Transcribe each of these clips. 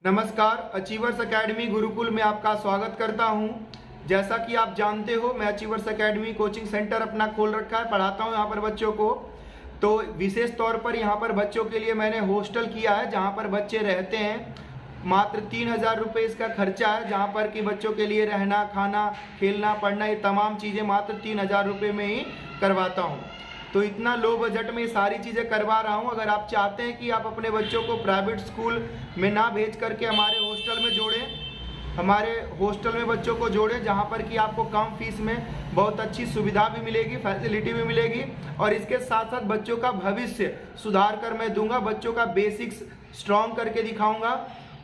नमस्कार, achievers academy Gurukul में आपका स्वागत करता हूं। जैसा कि आप जानते हो, मैं अचीवर्स एकेडमी कोचिंग सेंटर अपना खोल रखा है, पढ़ाता हूं यहाँ पर बच्चों को। तो विशेष तौर पर यहाँ पर बच्चों के लिए मैंने हॉस्टल किया है, जहाँ पर बच्चे रहते हैं। मात्र 3000 रुपये इसका खर्चा है, जहाँ पर कि बच्चों के लिए रहना, खाना, खेलना, पढ़ना, ये तमाम चीज़ें मात्र 3000 रुपये में ही करवाता हूँ। तो इतना लो बजट में ये सारी चीज़ें करवा रहा हूँ। अगर आप चाहते हैं कि आप अपने बच्चों को प्राइवेट स्कूल में ना भेज करके हमारे हॉस्टल में जोड़ें, हमारे हॉस्टल में बच्चों को जोड़ें, जहाँ पर कि आपको कम फीस में बहुत अच्छी सुविधा भी मिलेगी, फैसिलिटी भी मिलेगी, और इसके साथ साथ बच्चों का भविष्य सुधार कर मैं दूंगा, बच्चों का बेसिक्स स्ट्रॉन्ग करके दिखाऊंगा।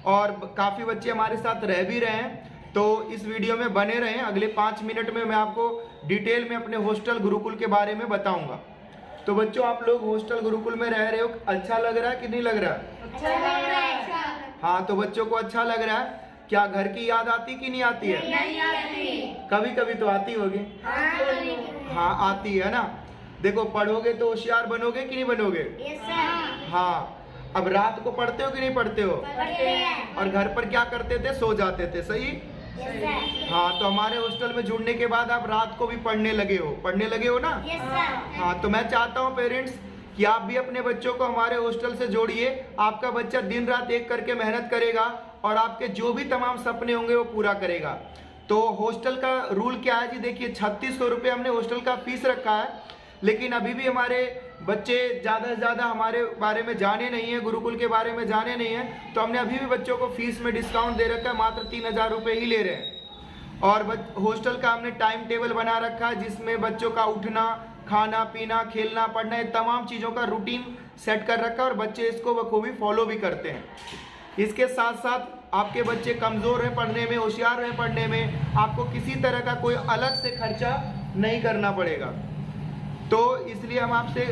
और काफ़ी बच्चे हमारे साथ रह भी रहे हैं, तो इस वीडियो में बने रहें। अगले 5 मिनट में मैं आपको डिटेल में अपने हॉस्टल गुरुकुल के बारे में बताऊंगा। तो बच्चों, आप लोग हॉस्टल गुरुकुल में रह रहे हो, अच्छा लग रहा है कि नहीं लग रहा है? अच्छा लग रहा है। हाँ, तो बच्चों को अच्छा लग रहा है। क्या घर की याद आती कि नहीं आती है? नहीं आती। कभी कभी तो आती होगी। हाँ, आती है ना। देखो, पढ़ोगे तो होशियार बनोगे कि नहीं बनोगे? हाँ। अब रात को पढ़ते हो कि नहीं पढ़ते हो? और घर पर क्या करते थे? सो जाते थे, सही? हाँ, तो हमारे हॉस्टल में जुड़ने के बाद आप रात को भी पढ़ने लगे हो ना? हाँ, तो मैं चाहता हूँ पेरेंट्स कि आप भी अपने बच्चों को हमारे हॉस्टल से जोड़िए। आपका बच्चा दिन रात एक करके मेहनत करेगा और आपके जो भी तमाम सपने होंगे वो पूरा करेगा। तो हॉस्टल का रूल क्या है जी? देखिए, 3600 रुपये हमने हॉस्टल का फीस रखा है, लेकिन अभी भी हमारे बच्चे ज़्यादा से ज़्यादा हमारे बारे में जाने नहीं है, गुरुकुल के बारे में जाने नहीं है, तो हमने अभी भी बच्चों को फीस में डिस्काउंट दे रखा है, मात्र 3000 रुपये ही ले रहे हैं। और हॉस्टल का हमने टाइम टेबल बना रखा है, जिसमें बच्चों का उठना, खाना पीना, खेलना, पढ़ना, ये तमाम चीज़ों का रूटीन सेट कर रखा है और बच्चे इसको बखूबी फॉलो भी करते हैं। इसके साथ साथ आपके बच्चे कमज़ोर हैं पढ़ने में, होशियार हैं पढ़ने में, आपको किसी तरह का कोई अलग से खर्चा नहीं करना पड़ेगा। तो इसलिए हम आपसे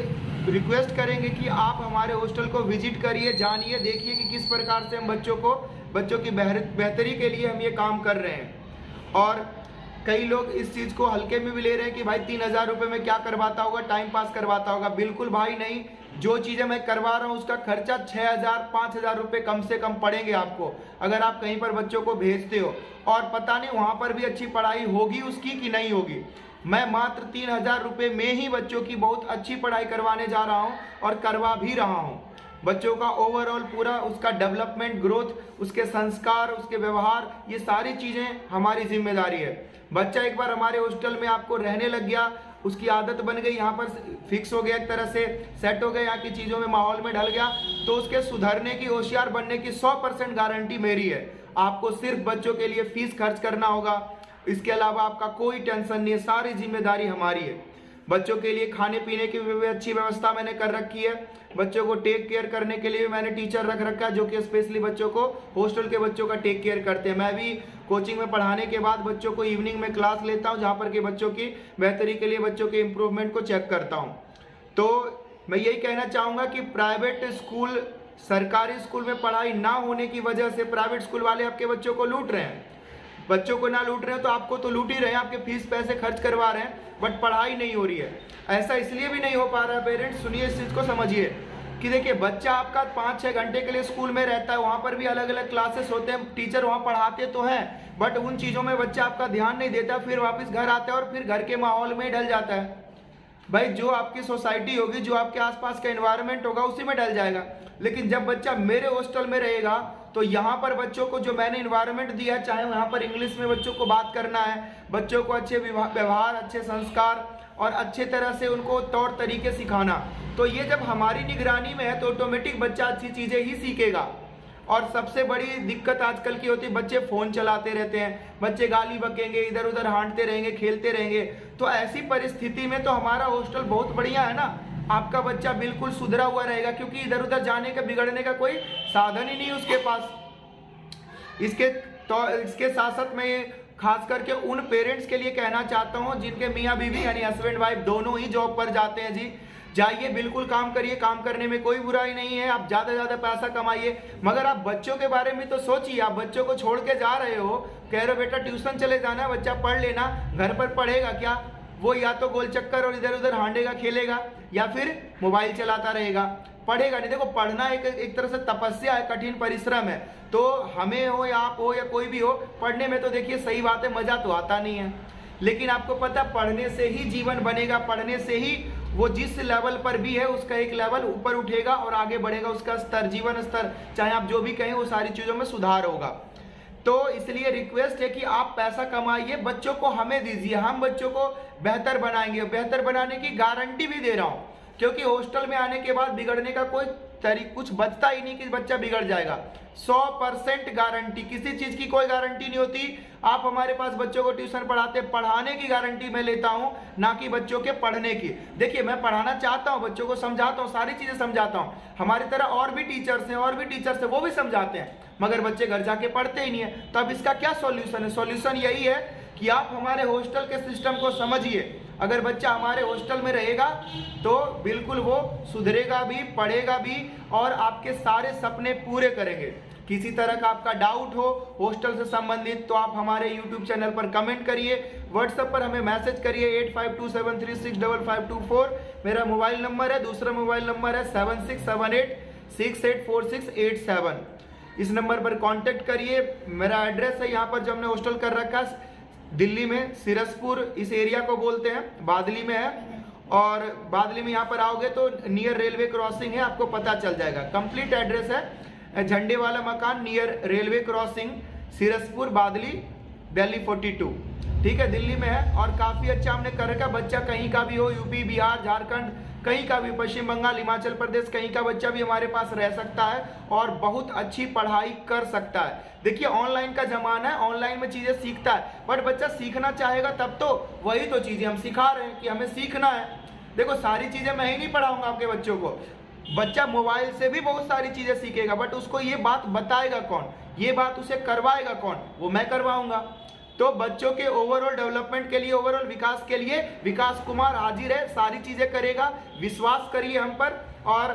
रिक्वेस्ट करेंगे कि आप हमारे हॉस्टल को विजिट करिए, जानिए, देखिए कि किस प्रकार से हम बच्चों की बेहतरी के लिए हम ये काम कर रहे हैं। और कई लोग इस चीज़ को हल्के में भी ले रहे हैं कि भाई 3000 रुपये में क्या करवाता होगा, टाइम पास करवाता होगा। बिल्कुल भाई नहीं, जो चीज़ें मैं करवा रहा हूँ उसका खर्चा 6000 5000 रुपये कम से कम पड़ेंगे आपको, अगर आप कहीं पर बच्चों को भेजते हो। और पता नहीं वहाँ पर भी अच्छी पढ़ाई होगी उसकी कि नहीं होगी। मैं मात्र 3000 रुपये में ही बच्चों की बहुत अच्छी पढ़ाई करवाने जा रहा हूँ और करवा भी रहा हूँ। बच्चों का ओवरऑल पूरा उसका डेवलपमेंट, ग्रोथ, उसके संस्कार, उसके व्यवहार, ये सारी चीज़ें हमारी जिम्मेदारी है। बच्चा एक बार हमारे हॉस्टल में आपको रहने लग गया, उसकी आदत बन गई, यहाँ पर फिक्स हो गया, एक तरह से सेट हो गया, यहाँ की चीज़ों में, माहौल में ढल गया, तो उसके सुधरने की, होशियार बनने की 100% गारंटी मेरी है। आपको सिर्फ बच्चों के लिए फीस खर्च करना होगा, इसके अलावा आपका कोई टेंशन नहीं है, सारी जिम्मेदारी हमारी है। बच्चों के लिए खाने पीने की भी अच्छी व्यवस्था मैंने कर रखी है। बच्चों को टेक केयर करने के लिए भी मैंने टीचर रख रखा है, जो कि स्पेशली बच्चों को, हॉस्टल के बच्चों का टेक केयर करते हैं। मैं भी कोचिंग में पढ़ाने के बाद बच्चों को इवनिंग में क्लास लेता हूं, जहां पर के बच्चों की बेहतरी के लिए, बच्चों के इम्प्रूवमेंट को चेक करता हूं। तो मैं यही कहना चाहूँगा कि प्राइवेट स्कूल, सरकारी स्कूल में पढ़ाई ना होने की वजह से प्राइवेट स्कूल वाले आपके बच्चों को लूट रहे हैं। बच्चों को ना लूट रहे हैं तो आपको तो लूट ही रहे हैं, आपके फीस पैसे खर्च करवा रहे हैं, बट पढ़ाई नहीं हो रही है। ऐसा इसलिए भी नहीं हो पा रहा है पेरेंट्स, सुनिए, इस चीज़ को समझिए कि देखिए, बच्चा आपका 5-6 घंटे के लिए स्कूल में रहता है, वहाँ पर भी अलग अलग क्लासेस होते हैं, टीचर वहाँ पढ़ाते तो हैं, बट उन चीज़ों में बच्चा आपका ध्यान नहीं देता, फिर वापस घर आता है और फिर घर के माहौल में ढल जाता है। भाई, जो आपकी सोसाइटी होगी, जो आपके आसपास का एनवायरनमेंट होगा, उसी में ढल जाएगा। लेकिन जब बच्चा मेरे हॉस्टल में रहेगा तो यहाँ पर बच्चों को जो मैंने एनवायरनमेंट दिया, चाहे वहाँ पर इंग्लिश में बच्चों को बात करना है, बच्चों को अच्छे व्यवहार, अच्छे संस्कार और अच्छे तरह से उनको तौर तरीके सिखाना, तो ये जब हमारी निगरानी में है तो ऑटोमेटिक बच्चा अच्छी चीज़ें ही सीखेगा। और सबसे बड़ी दिक्कत आजकल की होती है, बच्चे फ़ोन चलाते रहते हैं, बच्चे गाली बकेंगे, इधर उधर हाँटते रहेंगे, खेलते रहेंगे। तो ऐसी परिस्थिति में तो हमारा हॉस्टल बहुत बढ़िया है ना, आपका बच्चा बिल्कुल सुधरा हुआ रहेगा, क्योंकि इधर उधर जाने का, बिगड़ने का कोई साधन ही नहीं है उसके पास। इसके साथ साथ मैं ये खास करके उन पेरेंट्स के लिए कहना चाहता हूँ जिनके मियाँ बीवी यानी हस्बैंड वाइफ दोनों ही जॉब पर जाते हैं। जी, जाइए, बिल्कुल काम करिए, काम करने में कोई बुराई नहीं है, आप ज़्यादा से ज़्यादा पैसा कमाइए, मगर आप बच्चों के बारे में तो सोचिए। आप बच्चों को छोड़ के जा रहे हो, कह रहे हो बेटा ट्यूशन चले जाना, बच्चा पढ़ लेना, घर पर पढ़ेगा क्या? वो या तो गोल चक्कर और इधर उधर हांडेगा, खेलेगा, या फिर मोबाइल चलाता रहेगा। पढ़ेगा नहीं। देखो पढ़ना एक तरह से तपस्या है, कठिन परिश्रम है। तो हमें हो या आप हो या कोई भी हो, पढ़ने में तो देखिए सही बात है, मजा तो आता नहीं है, लेकिन आपको पता पढ़ने से ही जीवन बनेगा, पढ़ने से ही वो जिस लेवल पर भी है उसका एक लेवल ऊपर उठेगा और आगे बढ़ेगा, उसका स्तर, जीवन स्तर, चाहे आप जो भी कहें, वो सारी चीजों में सुधार होगा। तो इसलिए रिक्वेस्ट है कि आप पैसा कमाइए, बच्चों को हमें दीजिए, हम बच्चों को बेहतर बनाएंगे। बेहतर बनाने की गारंटी भी दे रहा हूं, क्योंकि हॉस्टल में आने के बाद बिगड़ने का कोई कुछ बचता ही नहीं कि बच्चा बिगड़ जाएगा। 100% गारंटी, किसी चीज की कोई गारंटी नहीं होती। आप हमारे पास बच्चों को ट्यूशन पढ़ाते, पढ़ाने की गारंटी मैं लेता हूं, ना कि बच्चों के पढ़ने की। देखिए मैं पढ़ाना चाहता हूं, बच्चों को समझाता हूं, सारी चीजें समझाता हूं, हमारी तरह और भी टीचर्स हैं, वो भी समझाते हैं, मगर बच्चे घर जाके पढ़ते ही नहीं है। तो अब इसका क्या सॉल्यूशन है? सॉल्यूशन यही है कि आप हमारे हॉस्टल के सिस्टम को समझिए। अगर बच्चा हमारे हॉस्टल में रहेगा तो बिल्कुल वो सुधरेगा भी, पढ़ेगा भी और आपके सारे सपने पूरे करेंगे। किसी तरह का आपका डाउट हो हॉस्टल से संबंधित तो आप हमारे YouTube चैनल पर कमेंट करिए, व्हाट्सएप पर हमें मैसेज करिए 8527365524 मेरा मोबाइल नंबर है। दूसरा मोबाइल नंबर है 7678684687। इस नंबर पर कांटेक्ट करिए। मेरा एड्रेस है यहाँ पर जो हमने हॉस्टल कर रखा है दिल्ली में, सिरसपुर इस एरिया को बोलते हैं, बादली में है। और बादली में यहाँ पर आओगे तो नियर रेलवे क्रॉसिंग है, आपको पता चल जाएगा। कंप्लीट एड्रेस है झंडे वाला मकान नियर रेलवे क्रॉसिंग, सिरसपुर, बादली, दिल्ली 42। ठीक है, दिल्ली में है। और काफी अच्छा हमने कर रखा, बच्चा कहीं का भी हो, यूपी, बिहार, झारखंड, कहीं का भी, पश्चिम बंगाल, हिमाचल प्रदेश, कहीं का बच्चा भी हमारे पास रह सकता है और बहुत अच्छी पढ़ाई कर सकता है। देखिए ऑनलाइन का जमाना है, ऑनलाइन में चीजें सीखता है, बट बच्चा सीखना चाहेगा तब तो, वही तो चीजें हम सिखा रहे हैं कि हमें सीखना है। देखो सारी चीजें मैं ही नहीं पढ़ाऊंगा आपके बच्चों को, बच्चा मोबाइल से भी बहुत सारी चीजें सीखेगा, बट उसको ये बात बताएगा कौन, ये बात उसे करवाएगा कौन? वो मैं करवाऊंगा। तो बच्चों के ओवरऑल डेवलपमेंट के लिए, ओवरऑल विकास के लिए विकास कुमार हाजिर है, सारी चीजें करेगा। विश्वास करिए हम पर और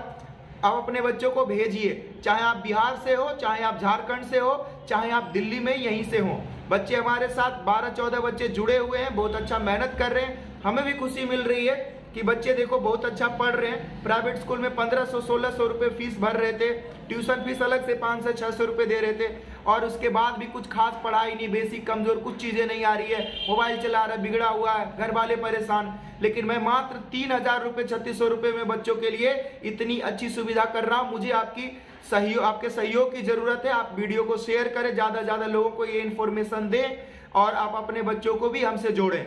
आप अपने बच्चों को भेजिए, चाहे आप बिहार से हो, चाहे आप झारखंड से हो, चाहे आप दिल्ली में यहीं से हो। बच्चे हमारे साथ 12-14 बच्चे जुड़े हुए हैं, बहुत अच्छा मेहनत कर रहे हैं। हमें भी खुशी मिल रही है कि बच्चे देखो बहुत अच्छा पढ़ रहे हैं। प्राइवेट स्कूल में 1500-1600 रुपये फीस भर रहे थे, ट्यूशन फीस अलग से 500-600 रुपये दे रहे थे, और उसके बाद भी कुछ खास पढ़ाई नहीं, बेसिक कमजोर, कुछ चीजें नहीं आ रही है, मोबाइल चला रहा है, बिगड़ा हुआ है, घर वाले परेशान। लेकिन मैं मात्र 3000 रुपये 3600 रुपये में बच्चों के लिए इतनी अच्छी सुविधा कर रहा हूँ। मुझे आपके सहयोग की जरूरत है। आप वीडियो को शेयर करें, ज्यादा से ज्यादा लोगों को ये इन्फॉर्मेशन दें और आप अपने बच्चों को भी हमसे जोड़ें।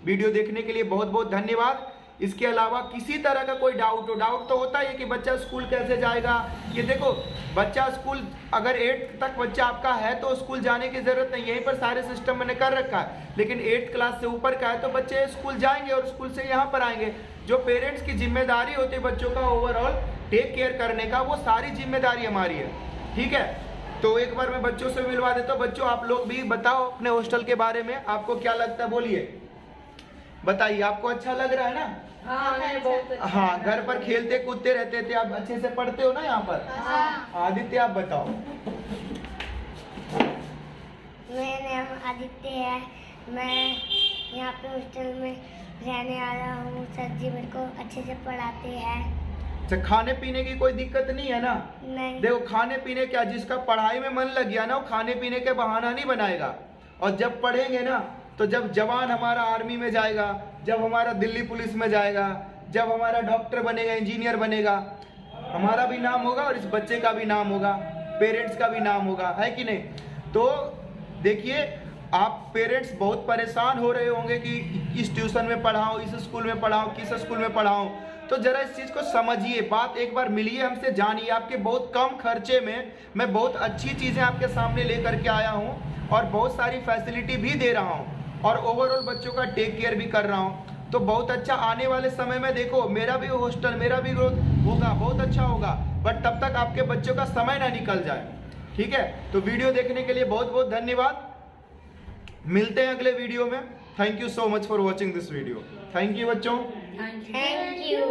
वीडियो देखने के लिए बहुत बहुत धन्यवाद। इसके अलावा किसी तरह का कोई डाउट तो होता है कि बच्चा स्कूल कैसे जाएगा। ये देखो बच्चा स्कूल अगर 8th तक बच्चा आपका है तो स्कूल जाने की जरूरत नहीं, यहीं पर सारे सिस्टम मैंने कर रखा है। लेकिन 8th क्लास से ऊपर का है तो बच्चे स्कूल जाएंगे और स्कूल से यहाँ पर आएंगे। जो पेरेंट्स की जिम्मेदारी होती है बच्चों का ओवरऑल टेक केयर करने का, वो सारी जिम्मेदारी हमारी है। ठीक है, तो एक बार मैं बच्चों से मिलवा देता हूँ। बच्चों आप लोग भी बताओ अपने हॉस्टल के बारे में, आपको क्या लगता है, बोलिए, बताइए। आपको अच्छा लग रहा है ना? हाँ, घर पर खेलते कूदते रहते थे, आप अच्छे से पढ़ते हो ना यहाँ पर? आदित्य आप बताओ। मेरा नाम आदित्य है, मैं यहाँ पे हॉस्टल में रहने आ रहा हूँ। सर जी मेरे को अच्छे से पढ़ाते हैं। अच्छा, खाने पीने की कोई दिक्कत नहीं है ना? नहीं। देखो खाने पीने क्या, जिसका पढ़ाई में मन लग गया ना वो खाने पीने के बहाना नहीं बनाएगा। और जब पढ़ेंगे ना तो जब जवान हमारा आर्मी में जाएगा, जब हमारा दिल्ली पुलिस में जाएगा, जब हमारा डॉक्टर बनेगा, इंजीनियर बनेगा, हमारा भी नाम होगा और इस बच्चे का भी नाम होगा, पेरेंट्स का भी नाम होगा, है कि नहीं? तो देखिए आप पेरेंट्स बहुत परेशान हो रहे होंगे कि इस ट्यूशन में पढ़ाओ, इस स्कूल में पढ़ाओ, किस स्कूल में पढ़ाओ। तो जरा इस चीज को समझिए, बात एक बार मिलिए हमसे, जानिए। आपके बहुत कम खर्चे में मैं बहुत अच्छी चीजें आपके सामने लेकर के आया हूँ और बहुत सारी फैसिलिटी भी दे रहा हूँ और ओवरऑल बच्चों का टेक केयर भी कर रहा हूँ। तो बहुत अच्छा आने वाले समय में देखो मेरा भी हॉस्टल, मेरा भी ग्रोथ होगा, बहुत अच्छा होगा, बट तब तक आपके बच्चों का समय ना निकल जाए। ठीक है, तो वीडियो देखने के लिए बहुत बहुत धन्यवाद। मिलते हैं अगले वीडियो में। Thank you so much for watching this video. Thank you बच्चों। Thank you.